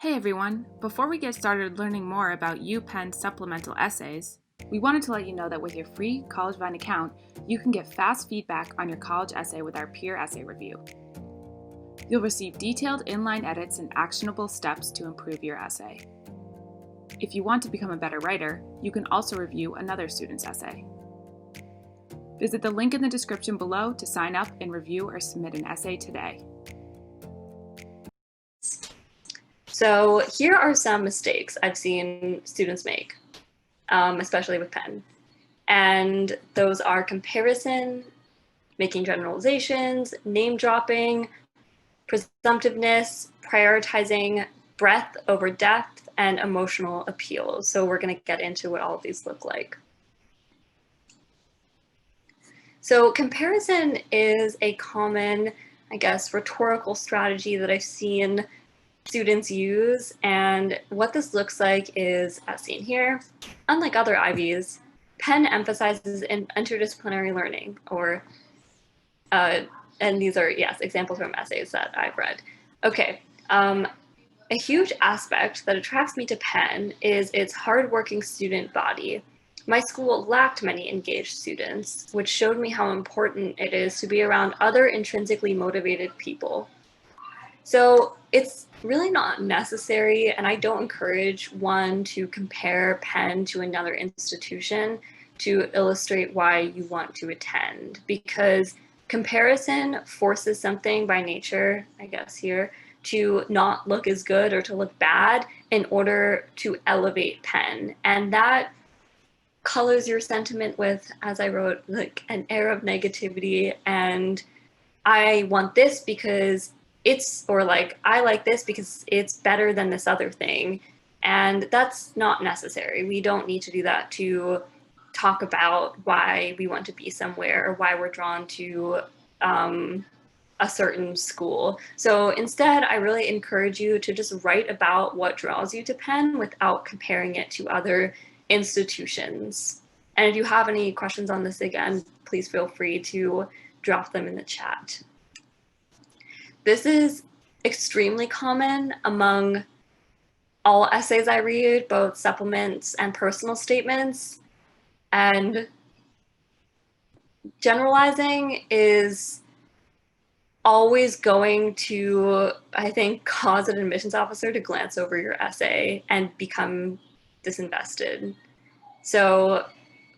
Hey everyone! Before we get started learning more about UPenn supplemental essays, we wanted to let you know that with your free CollegeVine account, you can get fast feedback on your college essay with our peer essay review. You'll receive detailed inline edits and actionable steps to improve your essay. If you want to become a better writer, you can also review another student's essay. Visit the link in the description below to sign up and review or submit an essay today. So here are some mistakes I've seen students make, especially with Penn. And those are comparison, making generalizations, name dropping, presumptiveness, prioritizing breadth over depth, and emotional appeal. So we're going to get into what all of these look like. So comparison is a common, rhetorical strategy that I've seen students use, and what this looks like is as seen here. Unlike other IVs, Penn emphasizes interdisciplinary learning, and these are, yes, examples from essays that I've read. Okay, a huge aspect that attracts me to Penn is its hardworking student body. My school lacked many engaged students, which showed me how important it is to be around other intrinsically motivated people. So it's really not necessary, and I don't encourage one to compare Penn to another institution to illustrate why you want to attend, because comparison forces something by nature, I guess here, to not look as good or to look bad in order to elevate Penn. And that colors your sentiment with, as I wrote, like an air of negativity, and I want this because I like this because it's better than this other thing. And that's not necessary. We don't need to do that to talk about why we want to be somewhere or why we're drawn to a certain school. So instead, I really encourage you to just write about what draws you to Penn without comparing it to other institutions. And if you have any questions on this, again, please feel free to drop them in the chat. This is extremely common among all essays I read, both supplements and personal statements. And generalizing is always going to, I think, cause an admissions officer to glance over your essay and become disinvested. So,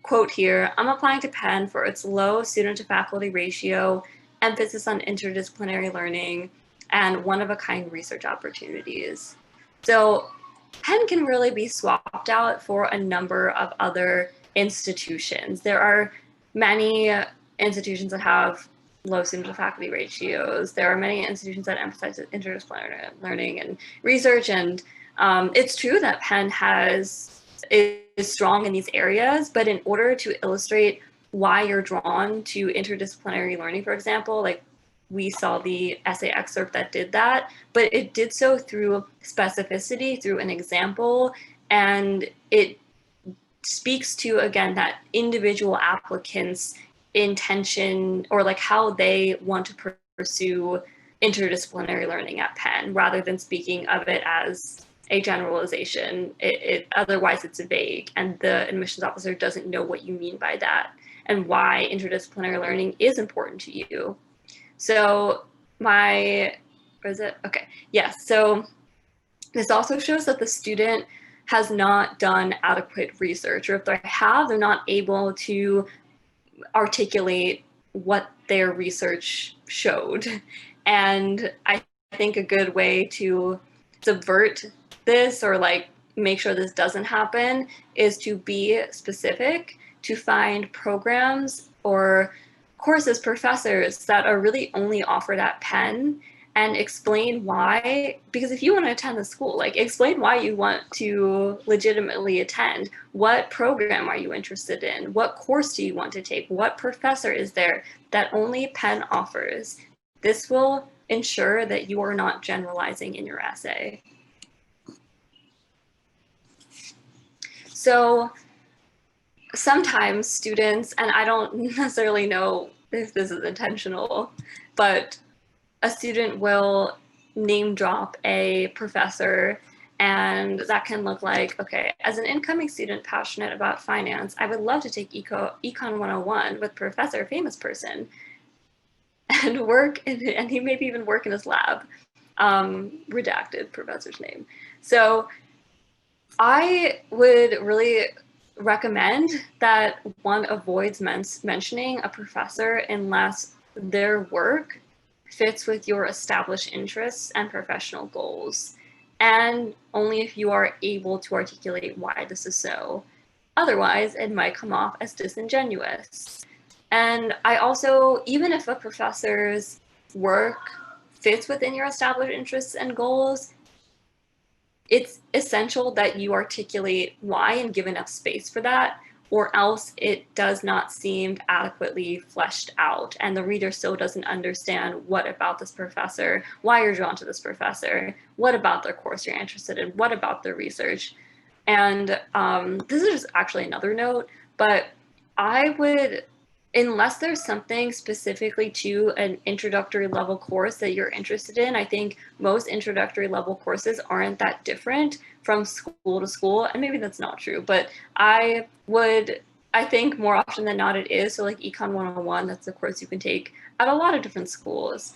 quote here, I'm applying to Penn for its low student-to-faculty ratio, emphasis on interdisciplinary learning, and one-of-a-kind research opportunities. So Penn can really be swapped out for a number of other institutions. There are many institutions that have low student-to-faculty ratios. There are many institutions that emphasize interdisciplinary learning and research, and it's true that Penn is strong in these areas, but in order to illustrate why you're drawn to interdisciplinary learning, for example, like we saw the essay excerpt that did that, but it did so through specificity, through an example, and it speaks to, again, that individual applicant's intention or like how they want to pursue interdisciplinary learning at Penn, rather than speaking of it as a generalization. Otherwise it's vague, and the admissions officer doesn't know what you mean by that and why interdisciplinary learning is important to you. So so this also shows that the student has not done adequate research, or if they have, they're not able to articulate what their research showed. And I think a good way to subvert this, or like make sure this doesn't happen, is to be specific, to find programs or courses, professors that are really only offered at Penn, and explain why. Because if you want to attend the school, like explain why you want to legitimately attend. What program are you interested in? What course do you want to take? What professor is there that only Penn offers? This will ensure that you are not generalizing in your essay. So sometimes students, and I don't necessarily know if this is intentional, but a student will name drop a professor And that can look like, okay, as an incoming student passionate about finance, I would love to take Econ 101 with Professor Famous Person and and he maybe even work in his lab. Redacted professor's name. So I would really recommend that one avoids mentioning a professor unless their work fits with your established interests and professional goals, and only if you are able to articulate why this is so. Otherwise, it might come off as disingenuous. And I also, even if a professor's work fits within your established interests and goals, it's essential that you articulate why and give enough space for that, or else it does not seem adequately fleshed out and the reader still doesn't understand what about this professor, why you're drawn to this professor, what about their course you're interested in, what about their research. And this is just actually another note, but I would, unless there's something specifically to an introductory level course that you're interested in, I think most introductory level courses aren't that different from school to school. And maybe that's not true, but I think more often than not it is. So like Econ 101, that's a course you can take at a lot of different schools.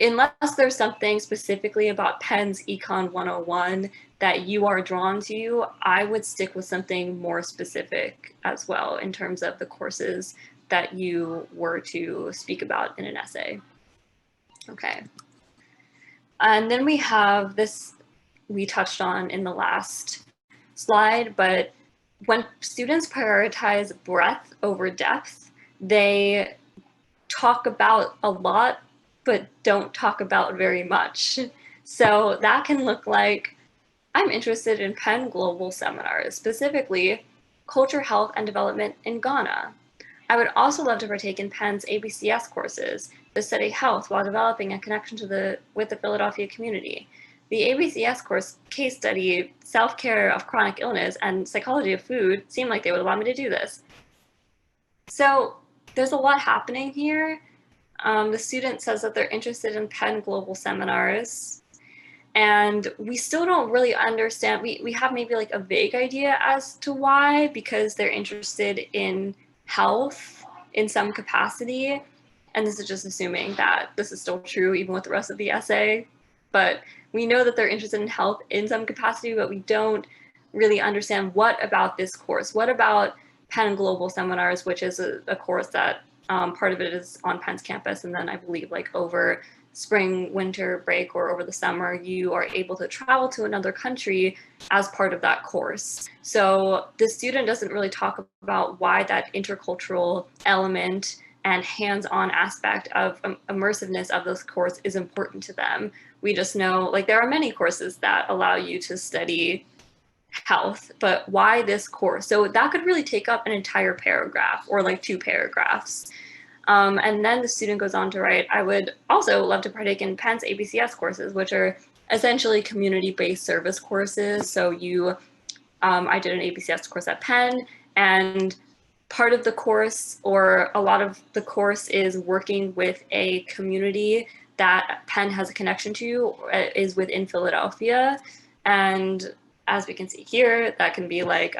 Unless there's something specifically about Penn's Econ 101 that you are drawn to, I would stick with something more specific as well in terms of the courses that you were to speak about in an essay. Okay. And then we have this, we touched on in the last slide, but when students prioritize breadth over depth, they talk about a lot, but don't talk about very much. So that can look like, I'm interested in Penn Global Seminars, specifically Culture, Health, and Development in Ghana. I would also love to partake in Penn's ABCS courses to study health while developing a connection with the Philadelphia community. The ABCS course case study, self-care of chronic illness and psychology of food, seem like they would allow me to do this. So there's a lot happening here. The student says that they're interested in Penn Global Seminars, and we still don't really understand. We have maybe like a vague idea as to why, because they're interested in health in some capacity. And this is just assuming that this is still true even with the rest of the essay. But we know that they're interested in health in some capacity, but we don't really understand what about this course. What about Penn Global Seminars, which is a course that part of it is on Penn's campus, and then I believe like over spring, winter break, or over the summer, you are able to travel to another country as part of that course. So the student doesn't really talk about why that intercultural element and hands-on aspect of immersiveness of this course is important to them. We just know, like, there are many courses that allow you to study health, but why this course? So that could really take up an entire paragraph or like 2 paragraphs. And then the student goes on to write, I would also love to partake in Penn's ABCS courses, which are essentially community-based service courses. So I did an ABCS course at Penn, and part of the course, or a lot of the course, is working with a community that Penn has a connection to, is within Philadelphia. And as we can see here, that can be like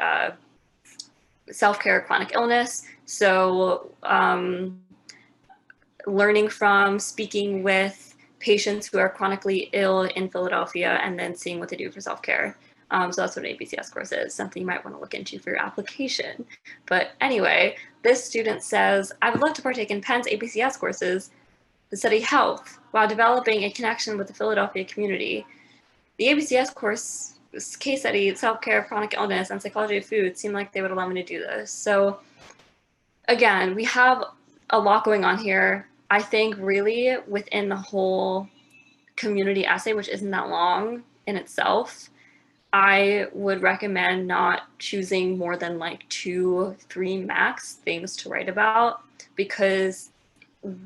self-care, chronic illness. So learning from, speaking with patients who are chronically ill in Philadelphia, and then seeing what they do for self-care. So that's what an ABCS course is, something you might want to look into for your application. But anyway, this student says, I would love to partake in Penn's ABCS courses to study health while developing a connection with the Philadelphia community. The ABCS course, case study, self-care, chronic illness, and psychology of food seem like they would allow me to do this. So again, we have a lot going on here. I think really within the whole community essay, which isn't that long in itself, I would recommend not choosing more than like 2, 3 max things to write about, because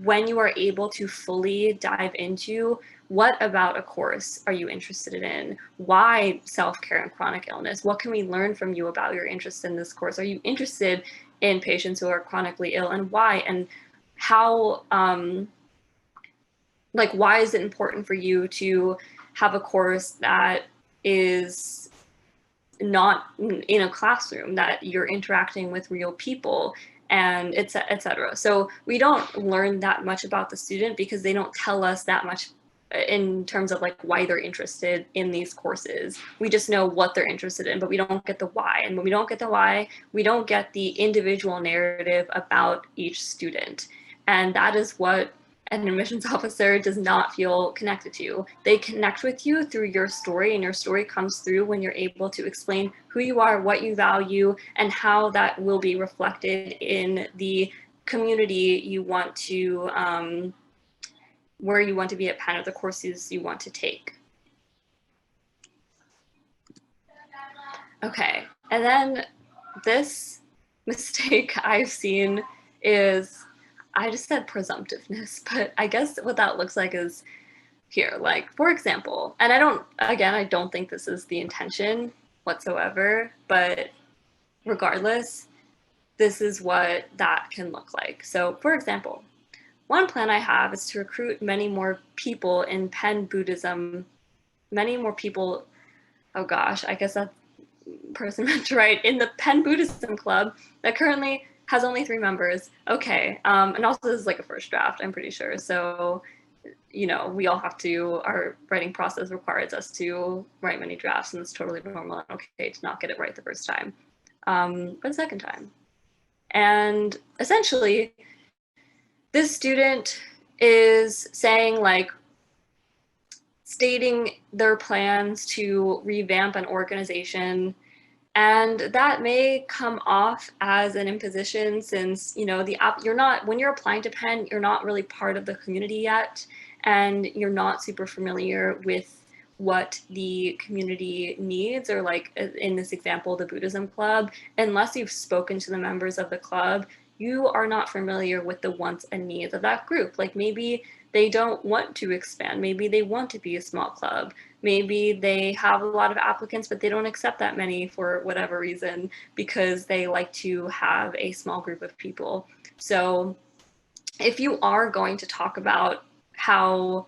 when you are able to fully dive into what about a course are you interested in, why self-care and chronic illness, what can we learn from you about your interest in this course, are you interested in patients who are chronically ill, and why, and how, like, why is it important for you to have a course that is not in a classroom, that you're interacting with real people, and etc. So we don't learn that much about the student because they don't tell us that much in terms of like why they're interested in these courses. We just know what they're interested in, but we don't get the why. And when we don't get the why, we don't get the individual narrative about each student. And that is what an admissions officer does not feel connected to. They connect with you through your story, and your story comes through when you're able to explain who you are, what you value, and how that will be reflected in the community you want to, where you want to be at Penn, or the courses you want to take. Okay, and then this mistake I've seen is, I just said presumptiveness, but I guess what that looks like is here, like, for example, and I don't think this is the intention whatsoever, but regardless, this is what that can look like. So, for example, one plan I have is to recruit many more people in Penn Buddhism, many more people, oh gosh, I guess that person meant to write, in the Penn Buddhism Club that currently has only 3 members. Okay, and also this is like a first draft, I'm pretty sure. So, you know, we all have to, our writing process requires us to write many drafts, and it's totally normal and okay to not get it right the first time, or the second time. And essentially, this student is saying, like, stating their plans to revamp an organization, and that may come off as an imposition, since, you know, you're not, when you're applying to Penn, you're not really part of the community yet, and you're not super familiar with what the community needs, or like in this example, the Buddhism Club. Unless you've spoken to the members of the club, you are not familiar with the wants and needs of that group. Like, maybe they don't want to expand. Maybe they want to be a small club. Maybe they have a lot of applicants, but they don't accept that many for whatever reason, because they like to have a small group of people. So if you are going to talk about how,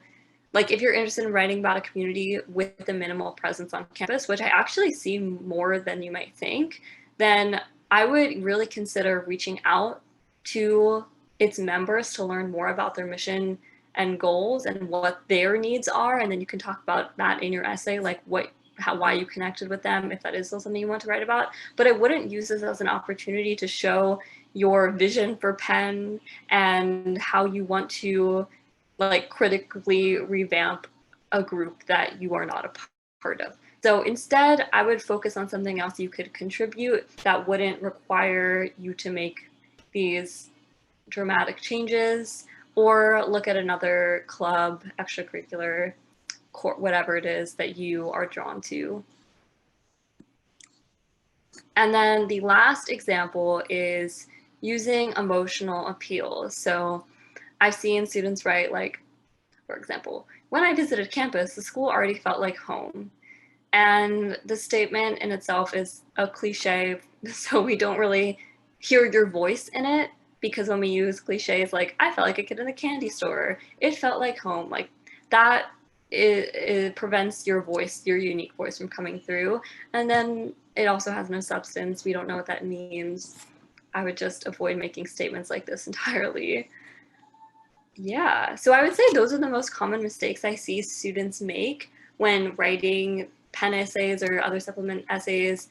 like, if you're interested in writing about a community with a minimal presence on campus, which I actually see more than you might think, then I would really consider reaching out to its members to learn more about their mission and goals and what their needs are. And then you can talk about that in your essay, like why you connected with them, if that is still something you want to write about. But I wouldn't use this as an opportunity to show your vision for Penn and how you want to, like, critically revamp a group that you are not a part of. So instead, I would focus on something else you could contribute that wouldn't require you to make these dramatic changes, or look at another club, extracurricular, whatever it is that you are drawn to. And then the last example is using emotional appeal. So I've seen students write, like, for example, when I visited campus, the school already felt like home. And the statement in itself is a cliche, so we don't really hear your voice in it, because when we use cliches like, I felt like a kid in a candy store, it felt like home, like, that it prevents your voice, your unique voice, from coming through. And then it also has no substance. We don't know what that means. I would just avoid making statements like this entirely. Yeah, so I would say those are the most common mistakes I see students make when writing Penn essays or other supplement essays.